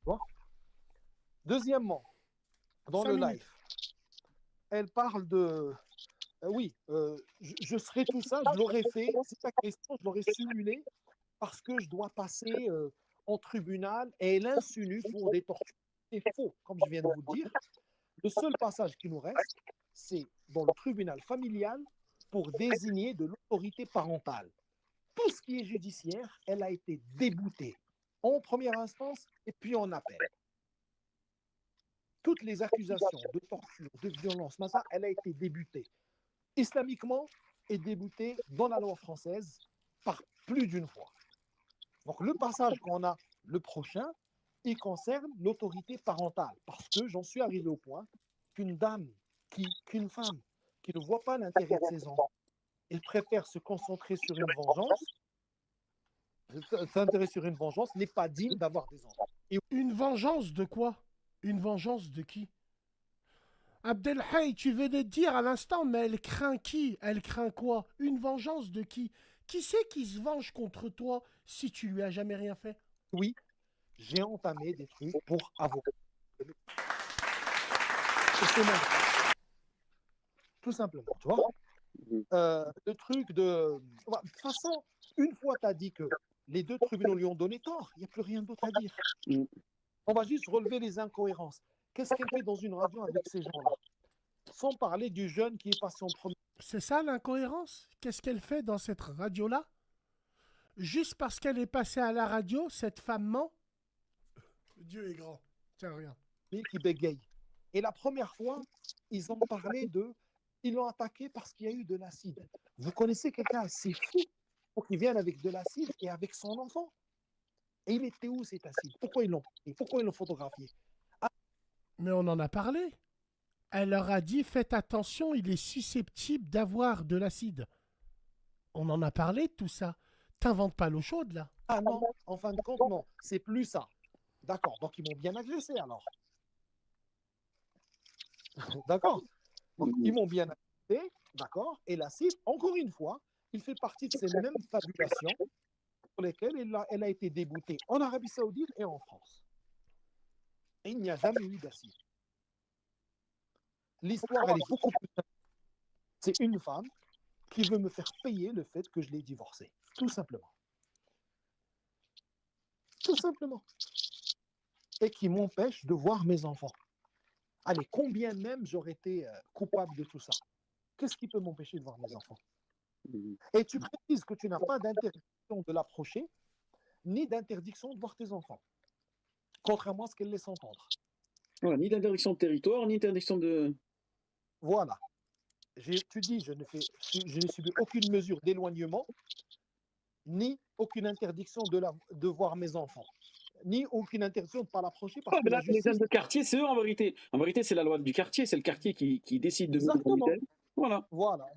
vois. Deuxièmement, dans 5 le minutes. live, elle parle de oui, je serais tout ça, je l'aurais fait, c'est ta question, je l'aurais simulé parce que je dois passer en tribunal et elle insinue pour des tortures. C'est faux, comme je viens de vous le dire. Le seul passage qui nous reste, c'est dans le tribunal familial pour désigner de l'autorité parentale. Tout ce qui est judiciaire, elle a été déboutée en première instance et puis en appel. Toutes les accusations de torture, de violence, ça, elle a été déboutée. Islamiquement, est déboutée dans la loi française par plus d'une fois. Donc le passage qu'on a, le prochain, il concerne l'autorité parentale, parce que j'en suis arrivé au point qu'une dame, qu'une femme qui ne voit pas l'intérêt de ses enfants, elle préfère se concentrer sur une vengeance, s'intéresser sur une vengeance n'est pas digne d'avoir des enfants. Et Une vengeance de quoi? Une vengeance de qui? Abdelhay, tu venais de dire à l'instant, mais elle craint qui? Elle craint quoi? Une vengeance de qui? Qui c'est qui se venge contre toi si tu lui as jamais rien fait? oui, j'ai entamé des trucs pour avoir. Tout simplement, tu vois. Le truc de. De toute façon, une fois tu as dit que les deux tribunaux lui ont donné tort, il n'y a plus rien d'autre à dire. On va juste relever les incohérences. Qu'est-ce qu'elle fait dans une radio avec ces gens-là? Sans parler du jeune qui est passé en premier. C'est ça l'incohérence? Qu'est-ce qu'elle fait dans cette radio-là? Juste parce qu'elle est passée à la radio, cette femme ment? Dieu est grand. Tiens, rien. Qui bégaye. Et la première fois, ils ont parlé de. Ils l'ont attaqué parce qu'il y a eu de l'acide. Vous connaissez quelqu'un assez fou pour qu'il vienne avec de l'acide et avec son enfant? Et il était où cet acide? Pourquoi ils l'ont pris? Pourquoi ils l'ont photographié? Mais on en a parlé. Elle leur a dit faites attention, il est susceptible d'avoir de l'acide. On en a parlé de tout ça. T'inventes pas l'eau chaude là. Ah non, en fin de compte, non, c'est plus ça. D'accord, donc ils m'ont bien agressé alors. D'accord. Donc ils m'ont bien agressé, d'accord. Et l'acide, encore une fois, il fait partie de ces mêmes fabulations pour lesquelles elle a été déboutée en Arabie Saoudite et en France. Et il n'y a jamais eu d'acide. L'histoire, elle est beaucoup plus simple. C'est une femme qui veut me faire payer le fait que je l'ai divorcée. Tout simplement. Tout simplement. Et qui m'empêche de voir mes enfants. Allez, combien même j'aurais été coupable de tout ça? Qu'est-ce qui peut m'empêcher de voir mes enfants? Et tu précises que tu n'as pas d'interdiction de l'approcher, ni d'interdiction de voir tes enfants. Contrairement à ce qu'elle laisse entendre. Voilà, ni d'interdiction de territoire, ni d'interdiction de... Voilà. Tu dis, je n'ai subi aucune mesure d'éloignement, ni aucune interdiction de voir mes enfants, ni aucune interdiction de ne pas l'approcher parce que là, la les justice... hommes de quartier, c'est eux en vérité. En vérité, c'est la loi du quartier, c'est le quartier qui décide de nous. Exactement. Voilà. Voilà.